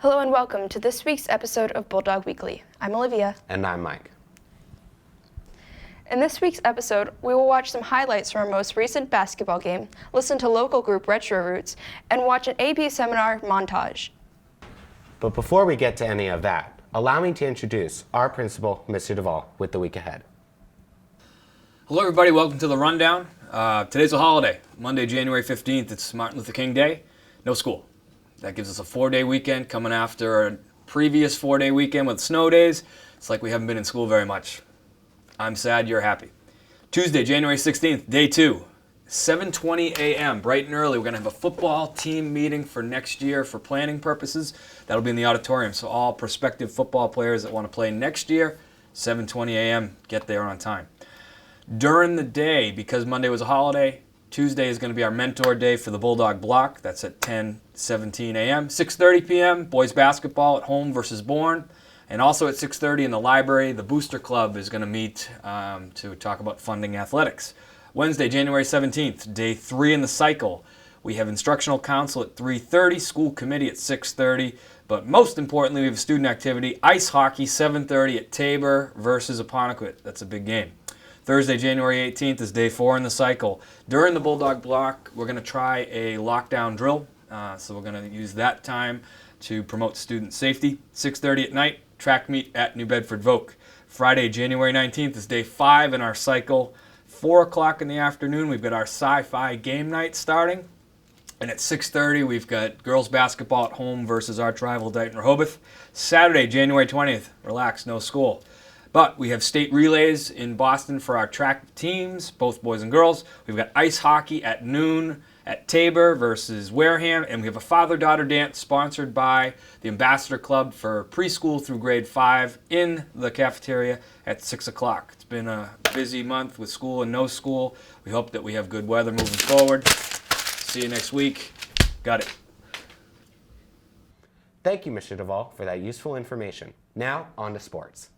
Hello and welcome to this week's episode of Bulldog Weekly. I'm Olivia. And I'm Mike. In this week's episode, we will watch some highlights from our most recent basketball game, listen to local group Retro Roots, and watch an AP seminar montage. But before we get to any of that, allow me to introduce our principal, Mr. Devoll, with the week ahead. Hello everybody, welcome to the Rundown. Today's a holiday, Monday, January 15th. It's Martin Luther King Day. No school. That gives us a 4-day weekend coming after a previous 4-day weekend with snow days. It's like we haven't been in school very much. I'm sad, you're happy. Tuesday, January 16th, day 2, 7:20 a.m., bright and early. We're going to have a football team meeting for next year for planning purposes. That'll be in the auditorium, so all prospective football players that want to play next year, 7:20 a.m., get there on time. During the day, because Monday was a holiday, Tuesday is going to be our mentor day for the Bulldog block. That's at 10:17 a.m. 6:30 p.m., boys basketball at home versus Bourne. And also at 6:30 in the library, the Booster Club is going to meet to talk about funding athletics. Wednesday, January 17th, day 3 in the cycle. We have instructional council at 3:30, school committee at 6:30. But most importantly, we have student activity, ice hockey, 7:30 at Tabor versus Apponequet. That's a big game. Thursday, January 18th is day 4 in the cycle. During the Bulldog block, we're going to try a lockdown drill. So we're going to use that time to promote student safety. 6:30 at night, track meet at New Bedford Voc. Friday, January 19th is day 5 in our cycle. 4 o'clock in the afternoon, we've got our sci-fi game night starting. And at 6:30, we've got girls basketball at home versus arch rival Dighton Rehoboth. Saturday, January 20th, relax, no school. But we have state relays in Boston for our track teams, both boys and girls. We've got ice hockey at noon at Tabor versus Wareham. And we have a father-daughter dance sponsored by the Ambassador Club for preschool through grade 5 in the cafeteria at 6 o'clock. It's been a busy month with school and no school. We hope that we have good weather moving forward. See you next week. Got it. Thank you, Mr. Devoll, for that useful information. Now, on to sports.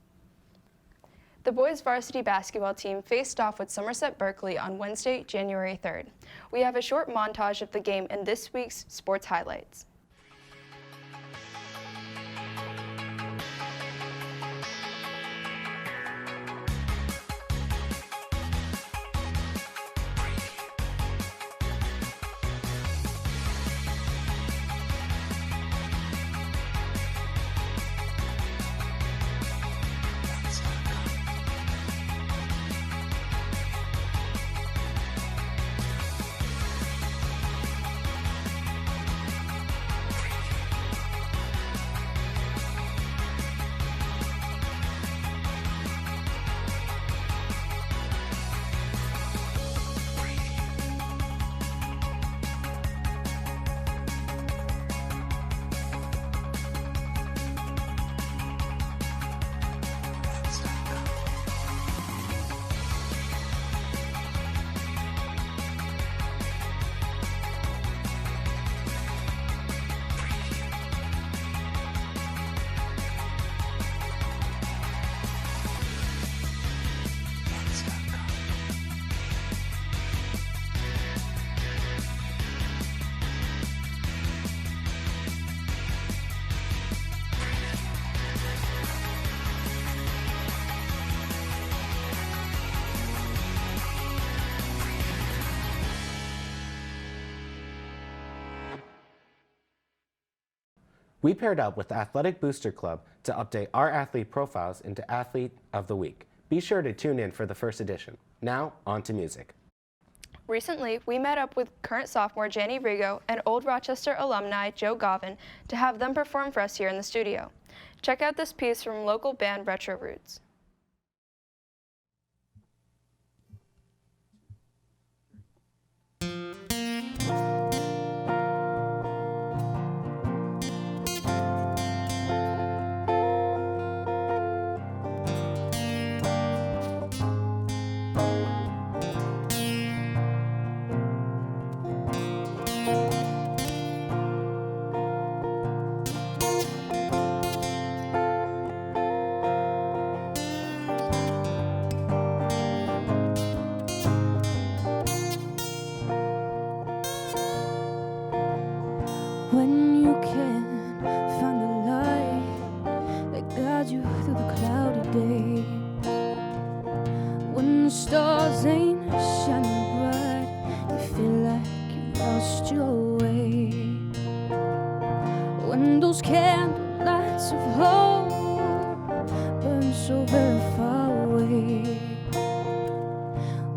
The boys varsity basketball team faced off with Somerset Berkeley on Wednesday, January 3rd. We have a short montage of the game in this week's sports highlights. We paired up with the Athletic Booster Club to update our athlete profiles into Athlete of the Week. Be sure to tune in for the first edition. Now, on to music. Recently, we met up with current sophomore Janey Rego and Old Rochester alumni Joe Gauvin to have them perform for us here in the studio. Check out this piece from local band Retro Roots. When you can find the lost your way. When those candle lights of hope burn so very far away,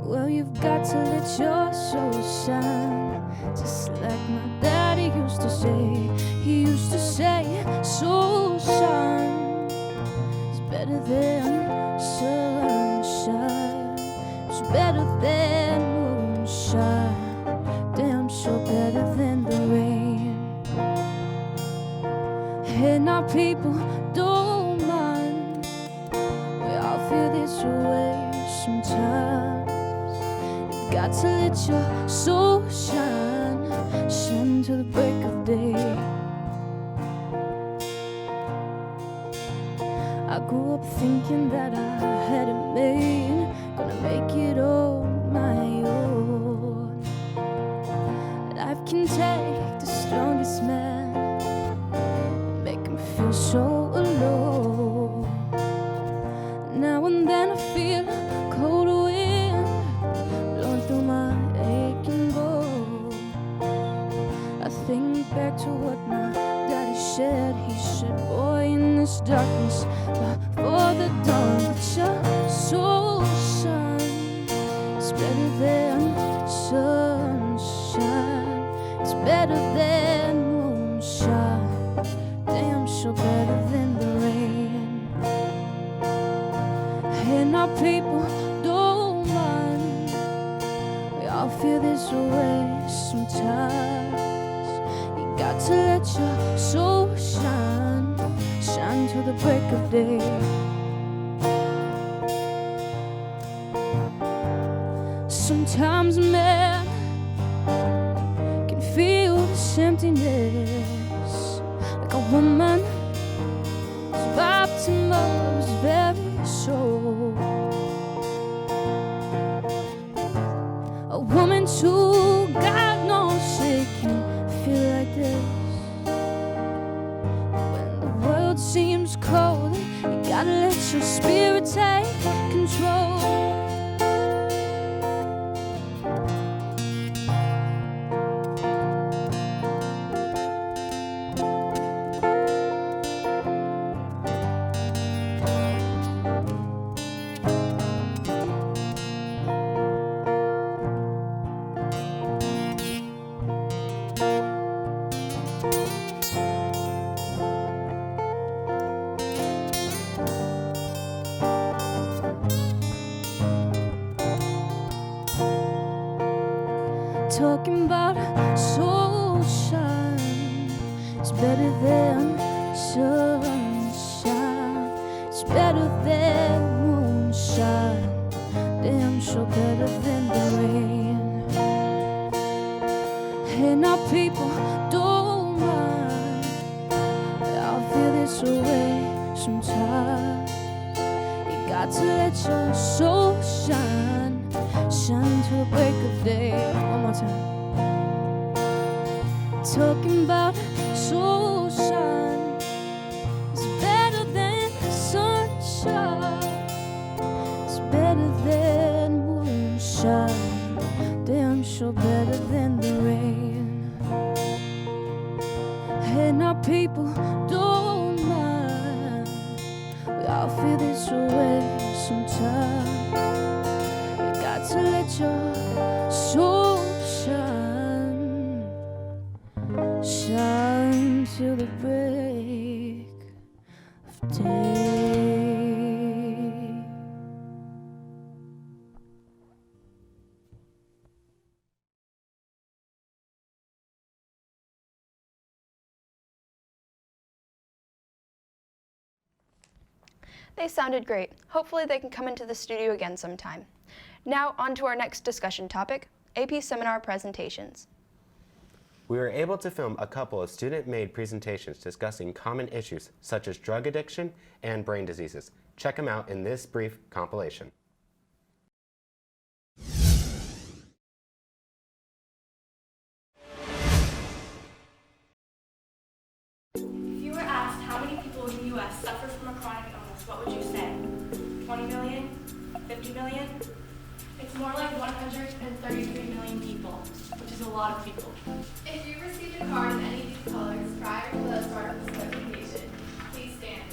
well, you've got to let your soul shine, just like my daddy used to say. He used to say, soul shine is better than sunshine, it's better than moonshine, damn sure better than the rain. And our people don't mind, we all feel this way sometimes. You got to let your soul shine, shine till the break of day. I grew up thinking that I had it made, gonna make it on my own. Life can take the strongest man, make him feel so alone. Now and then I feel a cold wind blowing through my aching bones. I think back to what my daddy said. He said, boy, in this darkness, before the dawn, let your soul shine. It's better than sunshine, it's better than moonshine, damn sure better than the rain. And our people don't mind, we all feel this way sometimes. You got to let your soul shine, shine till the break of day. Sometimes a man can feel this emptiness, like a woman survived to mother's very soul. A woman too, God knows she can feel like this. When the world seems cold, you gotta let your spirit take control. Talking about soul shine, it's better than sunshine, it's better than moonshine, damn sure better than the rain. And our people don't mind, we all feel this way sometimes. You got to let your soul shine, shine till the break of day. One more time. Talking about soul shine, it's better than sunshine, it's better than moonshine, damn sure better than the rain. And our people don't mind, we all feel this way sometimes. To let your soul shine, shine till the break of day. They sounded great. Hopefully they can come into the studio again sometime. Now on to our next discussion topic, AP Seminar presentations. We were able to film a couple of student-made presentations discussing common issues such as drug addiction and brain diseases. Check them out in this brief compilation. If you were asked how many people in the U.S. suffer from a chronic illness, what would you say? 20 million? 50 million? It's more like 133 million people, which is a lot of people. If you received a card in any of these colors prior to the start of this presentation, please stand.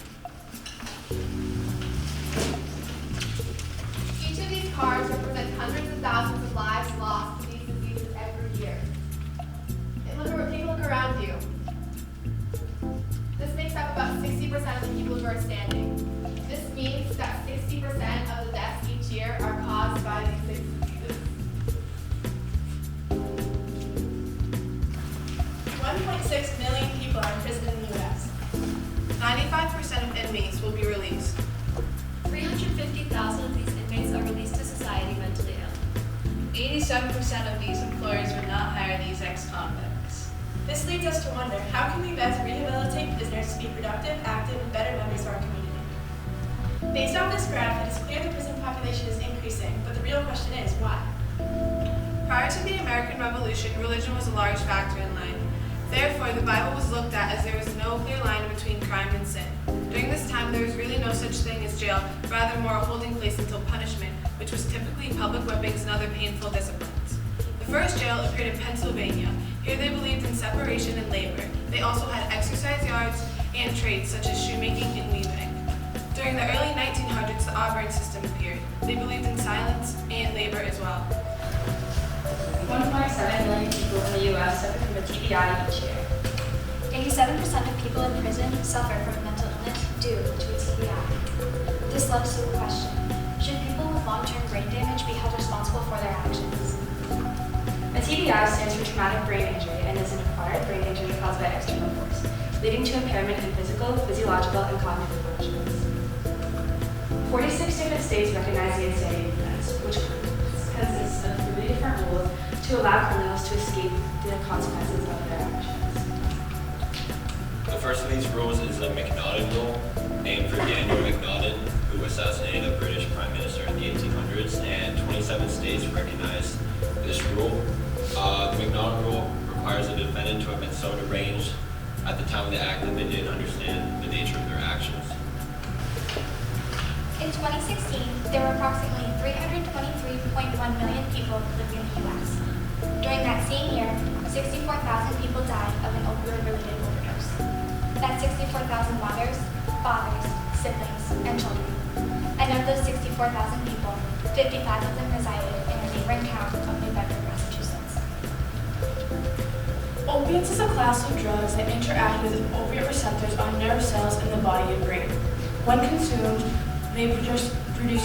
Each of these cards represents hundreds of thousands of lives lost to these diseases every year. Take a look around you. This makes up about 60% of the people who are standing. This means that 60% of the deaths each year are caused by these diseases. 1.6 million people are in prison in the U.S. 95% of inmates will be released. 350,000 of these inmates are released to society mentally ill. 87% of these employers would not hire these ex-convicts. This leads us to wonder, how can we best rehabilitate prisoners to be productive, active, and better members of our community? Based off this graph, it is clear the prison population is increasing, but the real question is, why? Prior to the American Revolution, religion was a large factor in life. Therefore, the Bible was looked at as there was no clear line between crime and sin. During this time, there was really no such thing as jail, rather more a holding place until punishment, which was typically public whippings and other painful disciplines. The first jail appeared in Pennsylvania. Here they believed in separation and labor. They also had exercise yards and trades such as shoemaking and weaving. During the early 1900s, the Auburn system appeared. They believed in silence and labor as well. 1.7 million people in the U.S. suffer from a TBI each year. 87% of people in prison suffer from mental illness due to a TBI. This led to the question, should people with long-term brain damage be held responsible for their actions? A TBI stands for traumatic brain injury and is an acquired brain injury caused by external force, leading to impairment in physical, physiological, and cognitive functions. 46 different states recognize the insanity defense, which consists of 3 different rules to allow criminals to escape the consequences of their actions. The first of these rules is the Macnaghten Rule, named for Daniel Macnaghten, who assassinated a British Prime Minister in the 1800s, and 27 states recognize this rule. The Macnaghten Rule requires a defendant to have been so deranged at the time of the act that they didn't understand the nature of their actions. In 2016, there were approximately 323.1 million people living in the U.S. During that same year, 64,000 people died of an opioid-related overdose. That's 64,000 mothers, fathers, siblings, and children. And of those 64,000 people, 55 of them resided in a neighboring town of New Bedford, Massachusetts. Opiates is a class of drugs that interact with opiate receptors on nerve cells in the body and brain. When consumed, they produce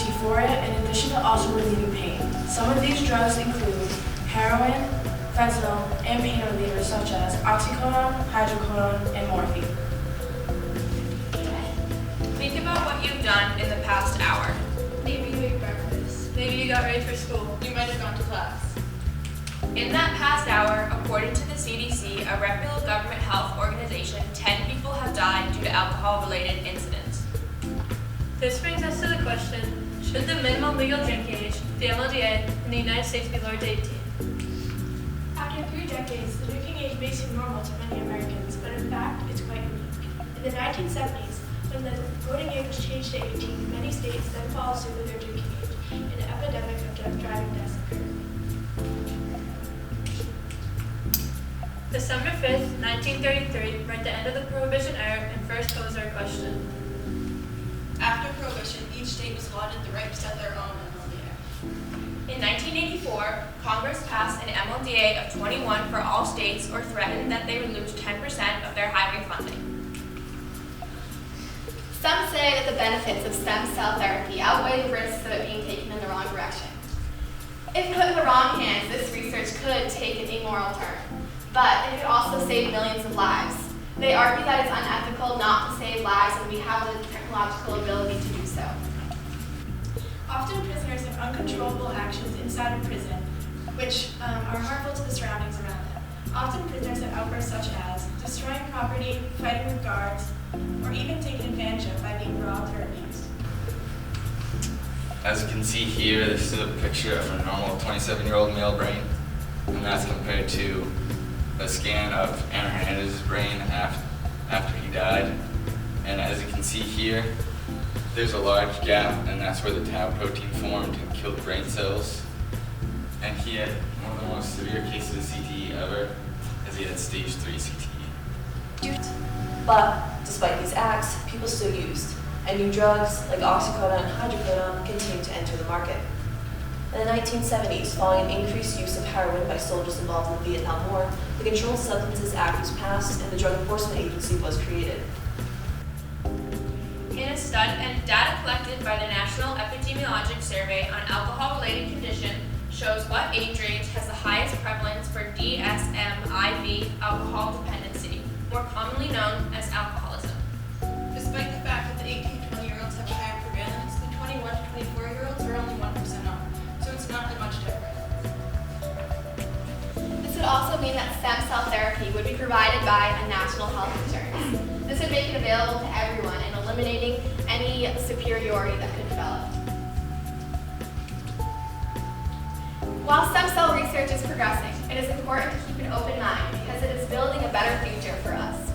euphoria in addition to also relieving pain. Some of these drugs include heroin, fentanyl, and pain relievers such as oxycodone, hydrocodone, and morphine. Think about what you've done in the past hour. Maybe you ate breakfast. Maybe you got ready for school. You might have gone to class. In that past hour, according to the CDC, a reputable government health organization, 10 people have died due to alcohol-related incidents. This brings us to the question, should the minimum legal drink age, the MLDA, in the United States be lowered to 18? After 3 decades, the drinking age may seem normal to many Americans, but in fact, it's quite unique. In the 1970s, when the voting age was changed to 18, many states then followed suit with their drinking age, and an epidemic of driving deaths occurred. December 5th, 1933 marked the end of the Prohibition era and first posed our question. After Prohibition, each state was allotted the right to set their own MLDA. In 1984, Congress passed an MLDA of 21 for all states or threatened that they would lose 10% of their highway funding. Some say that the benefits of stem cell therapy outweigh the risks of it being taken in the wrong direction. If put in the wrong hands, this research could take an immoral turn, but it could also save millions of lives. They argue that it's unethical not to save lives, and we have the technological ability to do so. Often prisoners have uncontrollable actions inside of prison, which are harmful to the surroundings around them. Often prisoners have outbursts such as destroying property, fighting with guards, or even taken advantage of by being robbed or abused. As you can see here, this is a picture of a normal 27-year-old male brain, and that's compared to a scan of Aaron Hernandez's brain after he died. And as you can see here, there's a large gap, and that's where the tau protein formed and killed brain cells. And he had one of the the most severe cases of CTE ever, as he had stage 3 CTE. But despite these acts, people still used, and new drugs like oxycodone and hydrocodone continued to enter the market. In the 1970s, following an increased use of heroin by soldiers involved in the Vietnam War, the Controlled Substances Act was passed and the Drug Enforcement Agency was created. In a study and data collected by the National Epidemiologic Survey on Alcohol-Related Condition shows what age range has the highest prevalence for DSM-IV alcohol dependency, more commonly known as alcoholism. Despite the fact that the 18 to 20-year-olds have a higher prevalence, the 21 to 24-year-olds are only 1% off, so it's not that much different. This would also mean that stem cell therapy would be provided by a national health insurance. This would make it available to everyone and eliminating any superiority that could develop. While stem cell research is progressing, it is important to keep an open mind because it is building a better future for us.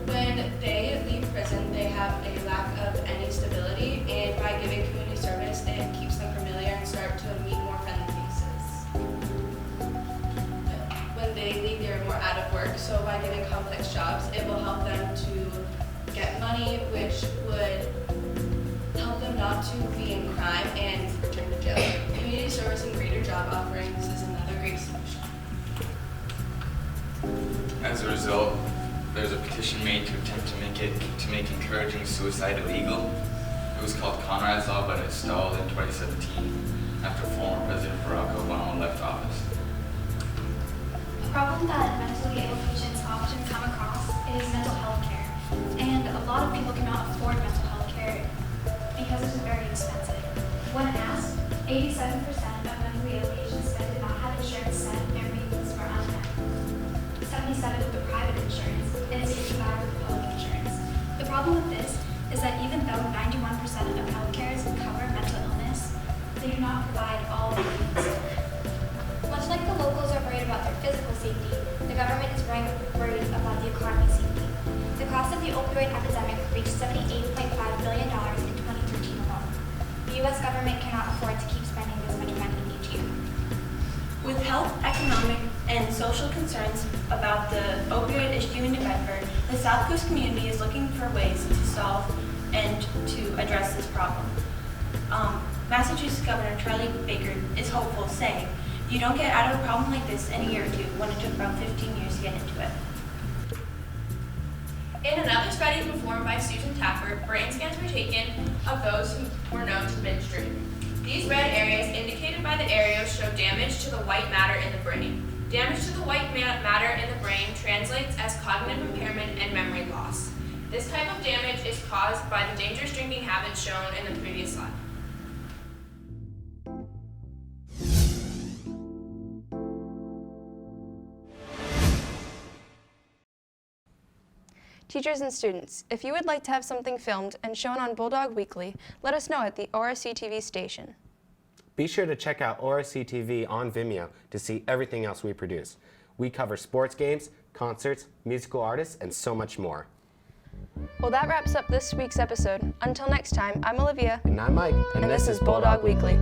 When they leave prison, they have a lack of any stability, and by giving community service, it keeps them familiar and start to meet more friendly faces. When they leave, they're more out of work, so by giving complex jobs, it will help them to get money, which would help them not to be in crime and return to jail. Community service and greater job offerings is another great solution. As a result, there's a petition made to attempt to make encouraging suicide illegal. It was called Conrad's Law, but it stalled in 2017 after former President Barack Obama left office. A problem that mentally ill patients often come across is mental health care, and a lot of people cannot afford mental health care because it is very expensive. When asked, 87% of mentally ill patients that did not have insurance said their maintenance were unmet. 77 with the private insurance and 65 with the public insurance. The problem with this is that even though 91% of healthcare cover mental illness, they do not provide all the needs. Much like the locals are worried about their physical safety, the government is worried about the economy's safety. The cost of the opioid epidemic reached $78.5 billion in 2013 alone. The U.S. government cannot afford to keep spending this much money each year. With health, economic, and social concerns about the opioid issue in New Bedford, the South Coast community is looking for ways to solve and to address this problem. Massachusetts Governor Charlie Baker is hopeful, saying, "You don't get out of a problem like this in a year or two, when it took about 15 years to get into it." In another study performed by Susan Tapper, brain scans were taken of those who were known to binge drink. These red areas indicated by the arrows show damage to the white matter in the brain. Damage to the white matter in the brain translates as cognitive impairment and memory loss. This type of damage is caused by the dangerous drinking habits shown in the previous slide. Teachers and students, if you would like to have something filmed and shown on Bulldog Weekly, let us know at the ORC TV station. Be sure to check out ORC TV on Vimeo to see everything else we produce. We cover sports games, concerts, musical artists, and so much more. Well, that wraps up this week's episode. Until next time, I'm Olivia. And I'm Mike. And this is Bulldog Weekly.